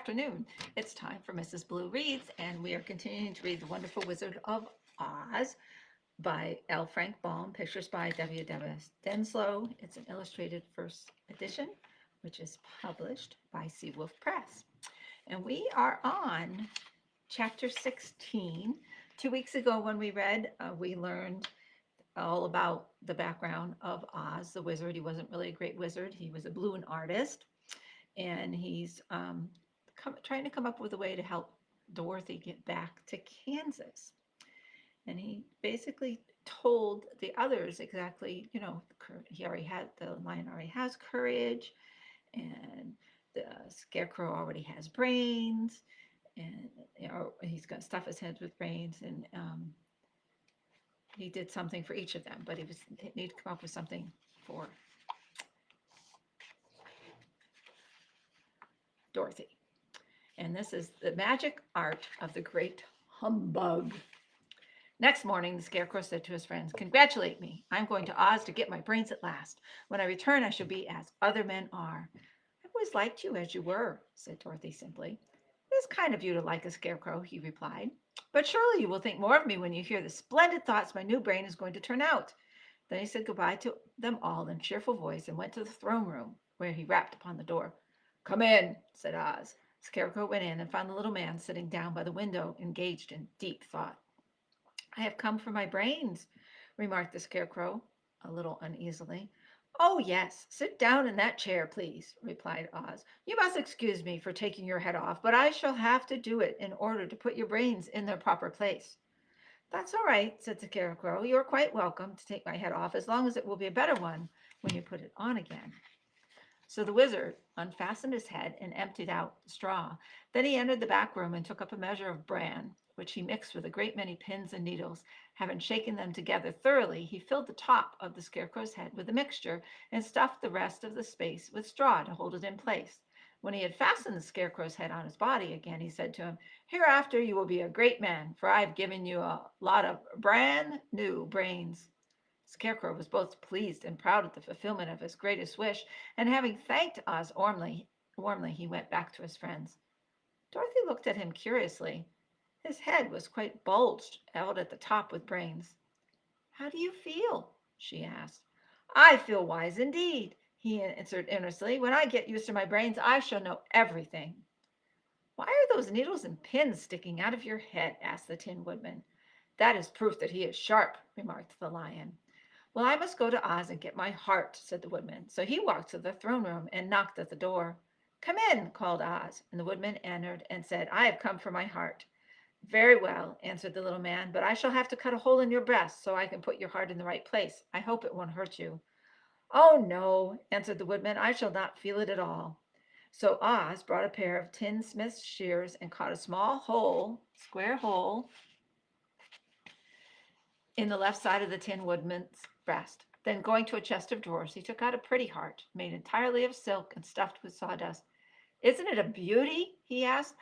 afternoon. It's time for Mrs. Blue Reads, and we are continuing to read The Wonderful Wizard of Oz by L. Frank Baum, pictures by W. Denslow. It's an illustrated first edition, which is published by Seawolf Press. And we are on chapter 16. 2 weeks ago, when we read, we learned all about the background of Oz, the wizard. He wasn't really a great wizard, he was a balloon artist, and he's trying to come up with a way to help Dorothy get back to Kansas. And he basically told the others exactly, he already had, the lion already has courage, and the scarecrow already has brains, and he's going to stuff his head with brains, and he did something for each of them, but he needed to come up with something for Dorothy. And this is the magic art of the great humbug. Next morning, the Scarecrow said to his friends, "Congratulate me. I'm going to Oz to get my brains at last. When I return, I shall be as other men are." "I've always liked you as you were," said Dorothy simply. "It is kind of you to like a Scarecrow," he replied. "But surely you will think more of me when you hear the splendid thoughts my new brain is going to turn out." Then he said goodbye to them all in a cheerful voice and went to the throne room, where he rapped upon the door. "Come in," said Oz. Scarecrow went in and found the little man sitting down by the window, engaged in deep thought. "I have come for my brains," remarked the Scarecrow, a little uneasily. "Oh, yes, sit down in that chair, please," replied Oz. "You must excuse me for taking your head off, but I shall have to do it in order to put your brains in their proper place." "That's all right," said the Scarecrow. "You are quite welcome to take my head off, as long as it will be a better one when you put it on again." So the wizard unfastened his head and emptied out the straw. Then he entered the back room and took up a measure of bran, which he mixed with a great many pins and needles. Having shaken them together thoroughly, he filled the top of the Scarecrow's head with the mixture and stuffed the rest of the space with straw to hold it in place. When he had fastened the Scarecrow's head on his body again, he said to him, "Hereafter you will be a great man, for I have given you a lot of brand new brains." Scarecrow was both pleased and proud at the fulfillment of his greatest wish, and having thanked Oz warmly, he went back to his friends. Dorothy looked at him curiously. His head was quite bulged out at the top with brains. "How do you feel?" she asked. "I feel wise indeed," he answered earnestly. "When I get used to my brains, I shall know everything." "Why are those needles and pins sticking out of your head?" asked the Tin Woodman. "That is proof that he is sharp," remarked the Lion. "Well, I must go to Oz and get my heart," said the Woodman. So he walked to the throne room and knocked at the door. "Come in," called Oz, and the Woodman entered and said, "I have come for my heart." "Very well," answered the little man, "but I shall have to cut a hole in your breast so I can put your heart in the right place. I hope it won't hurt you." "Oh, no," answered the Woodman, "I shall not feel it at all." So Oz brought a pair of tinsmith's shears and cut a square hole, in the left side of the Tin Woodman's breast. Then, going to a chest of drawers, he took out a pretty heart, made entirely of silk and stuffed with sawdust. "Isn't it a beauty?" he asked.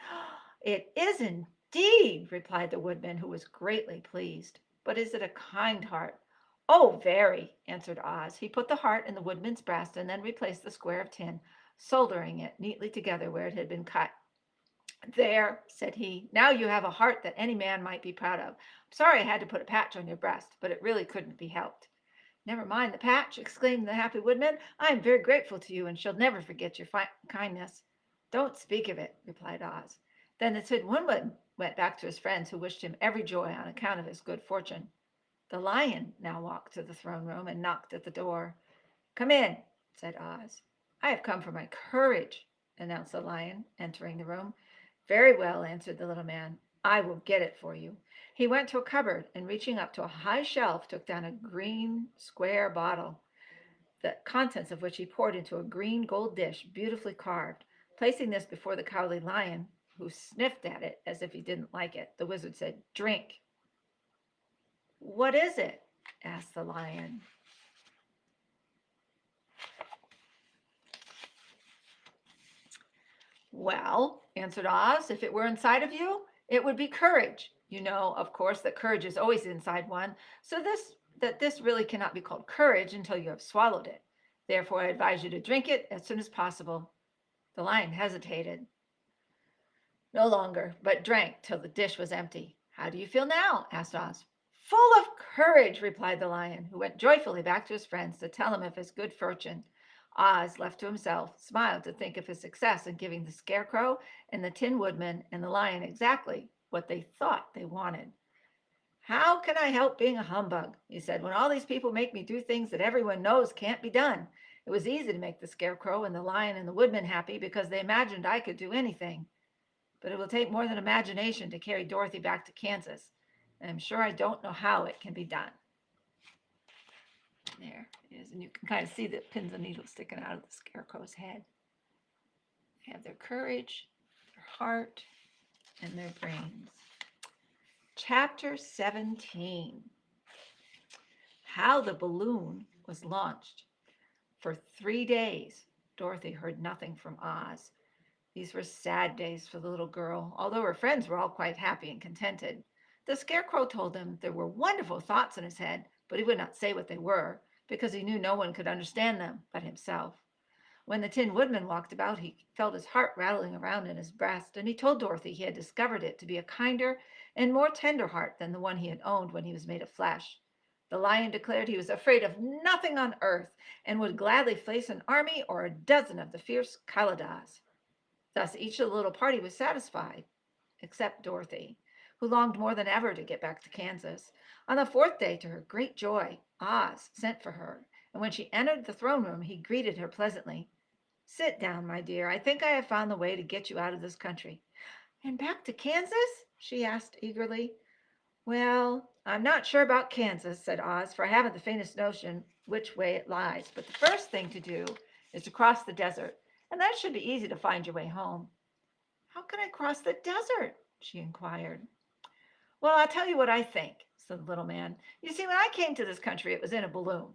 "It is indeed," replied the Woodman, who was greatly pleased. "But is it a kind heart?" "Oh, very," answered Oz. He put the heart in the Woodman's breast and then replaced the square of tin, soldering it neatly together where it had been cut. "There," said he. "Now you have a heart that any man might be proud of. I'm sorry I had to put a patch on your breast, but it really couldn't be helped." "Never mind the patch," exclaimed the happy Woodman. "I am very grateful to you and shall never forget your kindness." "Don't speak of it," replied Oz. Then the Tin Woodman went back to his friends, who wished him every joy on account of his good fortune. The Lion now walked to the throne room and knocked at the door. "Come in," said Oz. "I have come for my courage," announced the Lion, entering the room. "Very well," answered the little man. "I will get it for you." He went to a cupboard and, reaching up to a high shelf, took down a green square bottle, the contents of which he poured into a green gold dish, beautifully carved. Placing this before the Cowardly Lion, who sniffed at it as if he didn't like it, the wizard said, "Drink." "What is it?" asked the Lion. "Well," answered Oz, "if it were inside of you, it would be courage. You know, of course, that courage is always inside one, so this really cannot be called courage until you have swallowed it. Therefore, I advise you to drink it as soon as possible." The Lion hesitated. no longer, but drank till the dish was empty. How do you feel now? Asked Oz. Full of courage, replied the lion, who went joyfully back to his friends to tell him of his good fortune. Oz, left to himself, smiled to think of his success in giving the Scarecrow and the Tin Woodman and the lion exactly what they thought they wanted. How can I help being a humbug? He said, when all these people make me do things that everyone knows can't be done. It was easy to make the Scarecrow and the lion and the Woodman happy because they imagined I could do anything. But it will take more than imagination to carry Dorothy back to Kansas. And I'm sure I don't know how it can be done. There it is. And you can kind of see the pins and needles sticking out of the Scarecrow's head. They have their courage, their heart, and their brains. Chapter 17. How the balloon was launched. For 3 days, Dorothy heard nothing from Oz. These were sad days for the little girl, although her friends were all quite happy and contented. The Scarecrow told him there were wonderful thoughts in his head, but he would not say what they were, because he knew no one could understand them but himself. When the Tin Woodman walked about, he felt his heart rattling around in his breast, and he told Dorothy he had discovered it to be a kinder and more tender heart than the one he had owned when he was made of flesh. The lion declared he was afraid of nothing on earth, and would gladly face an army or a dozen of the fierce Kaladas. Thus each of the little party was satisfied, except Dorothy, who longed more than ever to get back to Kansas. On the 4th day, to her great joy, Oz sent for her, and when she entered the throne room, he greeted her pleasantly. Sit down, my dear. I think I have found the way to get you out of this country. And back to Kansas? She asked eagerly. Well, I'm not sure about Kansas, said Oz, for I haven't the faintest notion which way it lies. But the first thing to do is to cross the desert, and that should be easy to find your way home. How can I cross the desert? She inquired. Well, I'll tell you what I think, said the little man. You see, when I came to this country, it was in a balloon.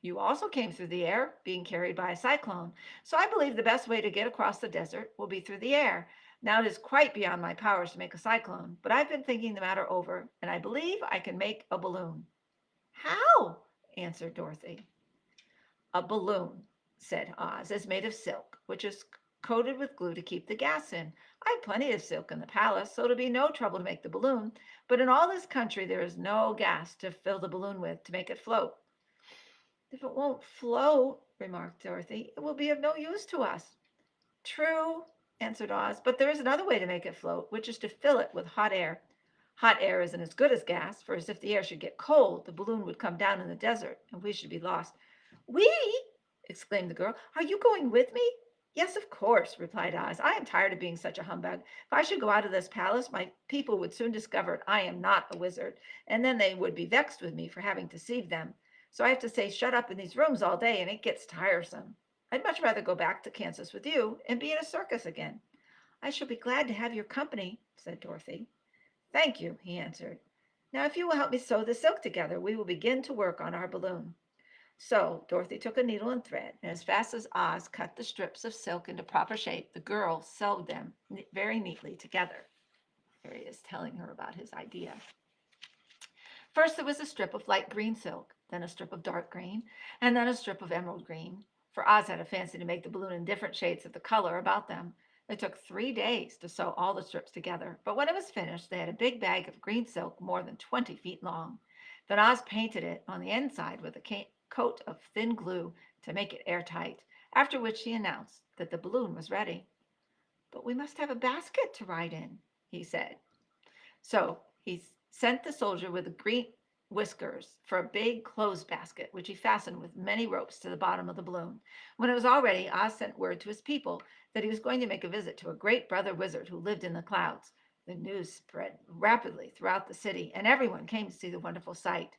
You also came through the air, being carried by a cyclone. So I believe the best way to get across the desert will be through the air. Now it is quite beyond my powers to make a cyclone, but I've been thinking the matter over, and I believe I can make a balloon. How? Answered Dorothy. A balloon, said Oz, is made of silk, which is coated with glue to keep the gas in. I have plenty of silk in the palace, so it'll be no trouble to make the balloon. But in all this country, there is no gas to fill the balloon with to make it float. If it won't float, remarked Dorothy, it will be of no use to us. True, answered Oz, but there is another way to make it float, which is to fill it with hot air. Hot air isn't as good as gas, for as if the air should get cold, the balloon would come down in the desert, and we should be lost. We? Exclaimed the girl. Are you going with me? Yes, of course, replied Oz. I am tired of being such a humbug. If I should go out of this palace, my people would soon discover I am not a wizard, and then they would be vexed with me for having deceived them. So I have to stay shut up in these rooms all day, and it gets tiresome. I'd much rather go back to Kansas with you and be in a circus again. I shall be glad to have your company, said Dorothy. Thank you, he answered. Now, if you will help me sew the silk together, we will begin to work on our balloon. So Dorothy took a needle and thread, and as fast as Oz cut the strips of silk into proper shape, the girl sewed them very neatly together. Here he is telling her about his idea. First, there was a strip of light green silk, then a strip of dark green, and then a strip of emerald green, for Oz had a fancy to make the balloon in different shades of the color about them. It took 3 days to sew all the strips together, but when it was finished, they had a big bag of green silk more than 20 feet long. Then Oz painted it on the inside with a coat of thin glue to make it airtight, after which he announced that the balloon was ready. But we must have a basket to ride in, he said. So he sent the soldier with the green whiskers for a big clothes basket, which he fastened with many ropes to the bottom of the balloon. When it was all ready, Oz sent word to his people that he was going to make a visit to a great brother wizard who lived in the clouds. The news spread rapidly throughout the city, and everyone came to see the wonderful sight.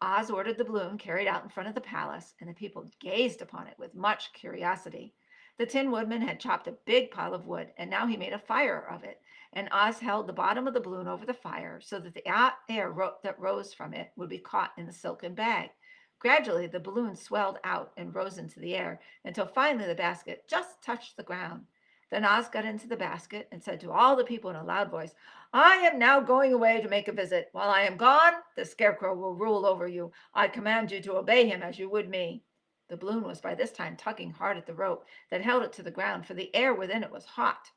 Oz ordered the balloon carried out in front of the palace, and the people gazed upon it with much curiosity. The Tin Woodman had chopped a big pile of wood, and now he made a fire of it, and Oz held the bottom of the balloon over the fire so that the air that rose from it would be caught in the silken bag. Gradually, the balloon swelled out and rose into the air until finally the basket just touched the ground. Then Oz got into the basket and said to all the people in a loud voice, I am now going away to make a visit. While I am gone, the Scarecrow will rule over you. I command you to obey him as you would me. The balloon was by this time tugging hard at the rope that held it to the ground, for the air within it was hot.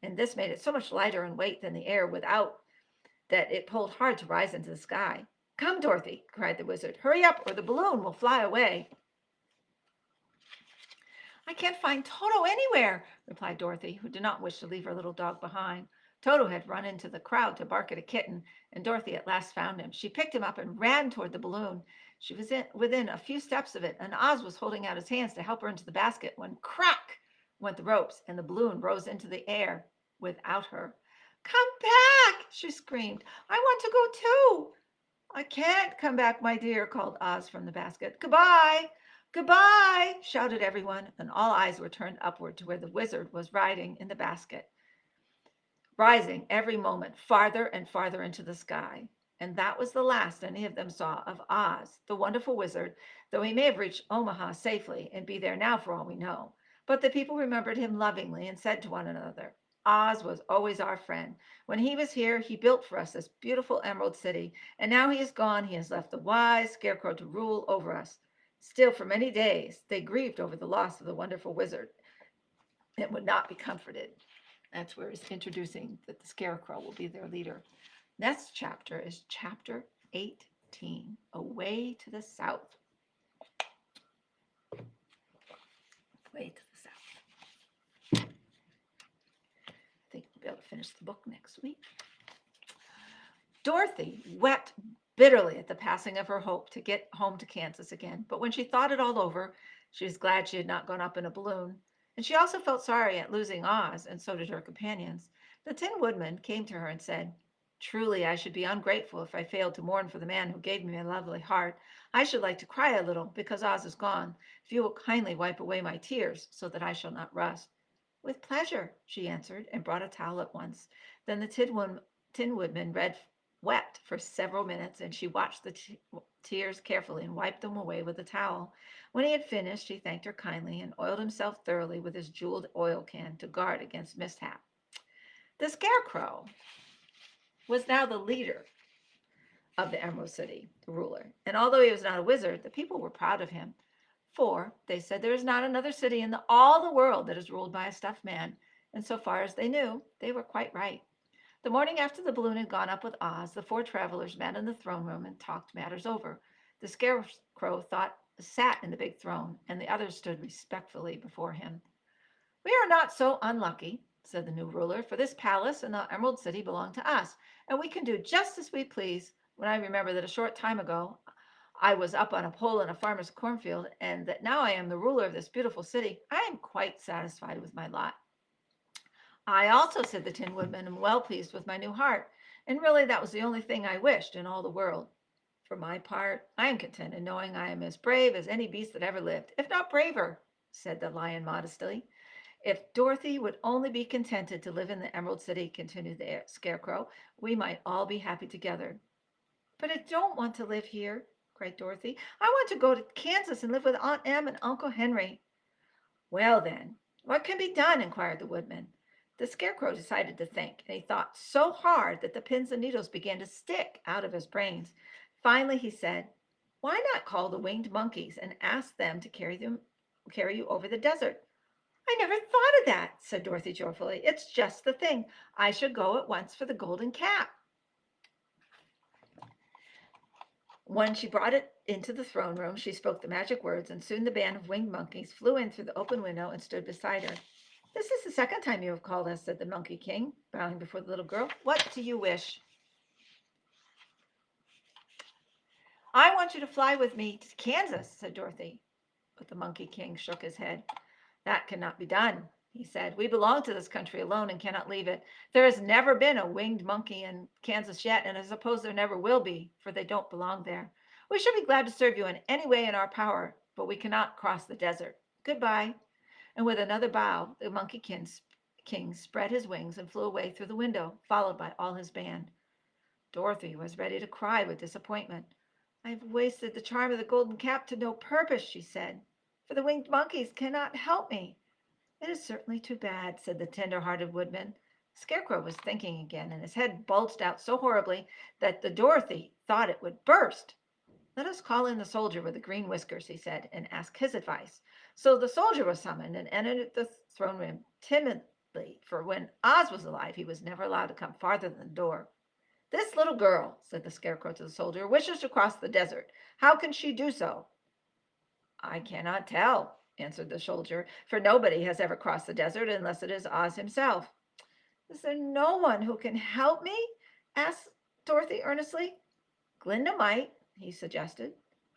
and this made it so much lighter in weight than the air without that it pulled hard to rise into the sky. Come, Dorothy, cried the wizard. Hurry up, or the balloon will fly away. I can't find Toto anywhere, replied Dorothy, who did not wish to leave her little dog behind. Toto had run into the crowd to bark at a kitten, and Dorothy at last found him. She picked him up and ran toward the balloon. She was within a few steps of it, and Oz was holding out his hands to help her into the basket when crack went the ropes, and the balloon rose into the air without her. Come back, she screamed. I want to go too. I can't come back, my dear, called Oz from the basket. Goodbye. Goodbye, shouted everyone, and all eyes were turned upward to where the wizard was riding in the basket, rising every moment farther and farther into the sky. And that was the last any of them saw of Oz, the wonderful wizard, though he may have reached Omaha safely and be there now for all we know. But the people remembered him lovingly and said to one another, Oz was always our friend. When he was here, he built for us this beautiful Emerald City, and now he is gone, he has left the wise Scarecrow to rule over us. Still, for many days, they grieved over the loss of the wonderful wizard and would not be comforted. That's where he's introducing that the Scarecrow will be their leader. Next chapter is chapter 18, Away to the South. Way to the South. I think we'll be able to finish the book next week. Dorothy wept bitterly at the passing of her hope to get home to Kansas again. But when she thought it all over, she was glad she had not gone up in a balloon. And she also felt sorry at losing Oz, and so did her companions. The Tin Woodman came to her and said, Truly, I should be ungrateful if I failed to mourn for the man who gave me a lovely heart. I should like to cry a little because Oz is gone. If you will kindly wipe away my tears so that I shall not rust. With pleasure, she answered, and brought a towel at once. Then the Tin Woodman wept for several minutes, and she watched the tears carefully and wiped them away with a towel. When he had finished, he thanked her kindly and oiled himself thoroughly with his jeweled oil can to guard against mishap. The Scarecrow was now the leader of the Emerald City, the ruler. And although he was not a wizard, the people were proud of him. For, they said, there is not another city in all the world that is ruled by a stuffed man. And so far as they knew, they were quite right. The morning after the balloon had gone up with Oz, the four travelers met in the throne room and talked matters over. The Scarecrow sat in the big throne, and the others stood respectfully before him. We are not so unlucky, said the new ruler, for this palace and the Emerald City belong to us, and we can do just as we please. When I remember that a short time ago I was up on a pole in a farmer's cornfield, and that now I am the ruler of this beautiful city, I am quite satisfied with my lot. I also, said the Tin Woodman, am well pleased with my new heart, and really that was the only thing I wished in all the world. For my part, I am content in knowing I am as brave as any beast that ever lived, if not braver, said the lion modestly. If Dorothy would only be contented to live in the Emerald City, continued the Scarecrow, we might all be happy together. But I don't want to live here, cried Dorothy. I want to go to Kansas and live with Aunt Em and Uncle Henry. Well, then, what can be done? Inquired the Woodman. The Scarecrow decided to think, and he thought so hard that the pins and needles began to stick out of his brains. Finally, he said, Why not call the winged monkeys and ask them to carry you over the desert? I never thought of that, said Dorothy joyfully. It's just the thing. I should go at once for the golden cap. When she brought it into the throne room, she spoke the magic words, and soon the band of winged monkeys flew in through the open window and stood beside her. This is the second time you have called us, said the Monkey King, bowing before the little girl. What do you wish? I want you to fly with me to Kansas, said Dorothy. But the Monkey King shook his head. That cannot be done, he said. We belong to this country alone and cannot leave it. There has never been a winged monkey in Kansas yet, and I suppose there never will be, for they don't belong there. We should be glad to serve you in any way in our power, but we cannot cross the desert. Goodbye. And with another bow, the Monkey King spread his wings and flew away through the window, followed by all his band. Dorothy was ready to cry with disappointment. I've wasted the charm of the golden cap to no purpose, she said, for the winged monkeys cannot help me. It is certainly too bad, said the tender-hearted Woodman. Scarecrow was thinking again, and his head bulged out so horribly that the Dorothy thought it would burst. Let us call in the soldier with the green whiskers, he said, and ask his advice. So the soldier was summoned and entered the throne room strictly, for when Oz was alive, he was never allowed to come farther than the door. This little girl, said the Scarecrow to the soldier, wishes to cross the desert. How can she do so? I cannot tell, answered the soldier, for nobody has ever crossed the desert unless it is Oz himself. Is there no one who can help me? Asked Dorothy earnestly. Glinda might, he suggested.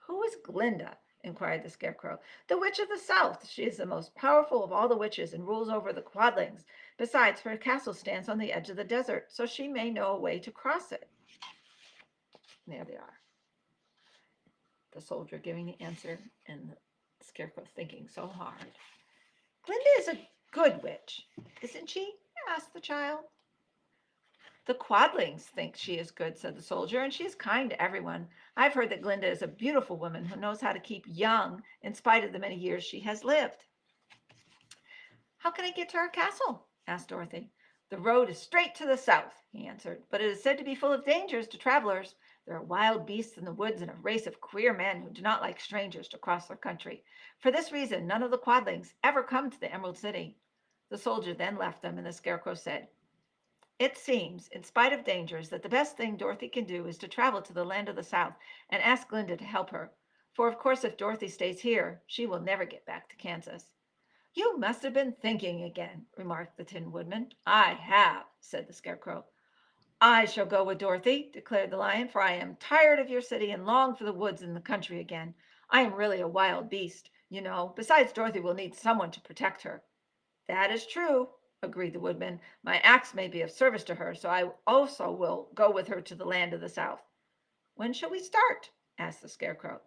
Who is Glinda? Inquired the Scarecrow. The Witch of the South. She is the most powerful of all the witches and rules over the Quadlings. Besides, her castle stands on the edge of the desert, so she may know a way to cross it. There they are. The soldier giving the answer, and the Scarecrow thinking so hard. Glinda is a good witch, isn't she? Asked the child. The Quadlings think she is good, said the soldier, and she is kind to everyone. I've heard that Glinda is a beautiful woman who knows how to keep young in spite of the many years she has lived. How can I get to our castle? Asked Dorothy. The road is straight to the south, he answered, but it is said to be full of dangers to travelers. There are wild beasts in the woods and a race of queer men who do not like strangers to cross their country. For this reason, none of the Quadlings ever come to the Emerald City. The soldier then left them, and the Scarecrow said, It seems, in spite of dangers, that the best thing Dorothy can do is to travel to the land of the South and ask Glinda to help her. For, of course, if Dorothy stays here, she will never get back to Kansas. You must have been thinking again, remarked the Tin Woodman. I have, said the Scarecrow. I shall go with Dorothy, declared the Lion, for I am tired of your city and long for the woods and the country again. I am really a wild beast, you know. Besides, Dorothy will need someone to protect her. That is true, agreed the Woodman. My axe may be of service to her, so I also will go with her to the land of the South. When shall we start? Asked the Scarecrow.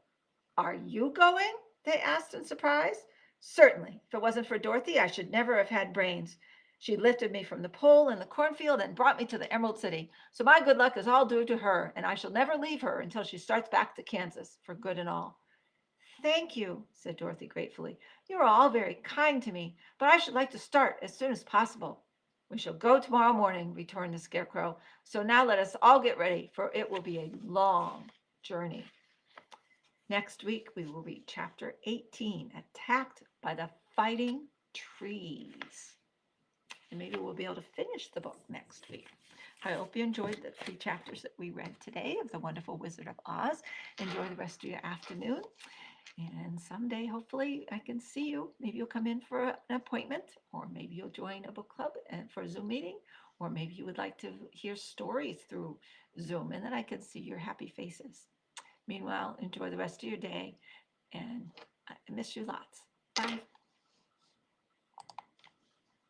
Are you going? They asked in surprise. Certainly. If it wasn't for Dorothy, I should never have had brains. She lifted me from the pole in the cornfield and brought me to the Emerald City. So my good luck is all due to her, and I shall never leave her until she starts back to Kansas for good and all. Thank you, said Dorothy gratefully. You are all very kind to me, but I should like to start as soon as possible. We shall go tomorrow morning, returned the Scarecrow. So now let us all get ready, for it will be a long journey. Next week, we will read chapter 18, Attacked by the Fighting Trees. And maybe we'll be able to finish the book next week. I hope you enjoyed the 3 chapters that we read today of The Wonderful Wizard of Oz. Enjoy the rest of your afternoon. And someday, hopefully, I can see you. Maybe you'll come in for an appointment, or maybe you'll join a book club and for a Zoom meeting, or maybe you would like to hear stories through Zoom, and then I can see your happy faces. Meanwhile, enjoy the rest of your day, and I miss you lots. Bye.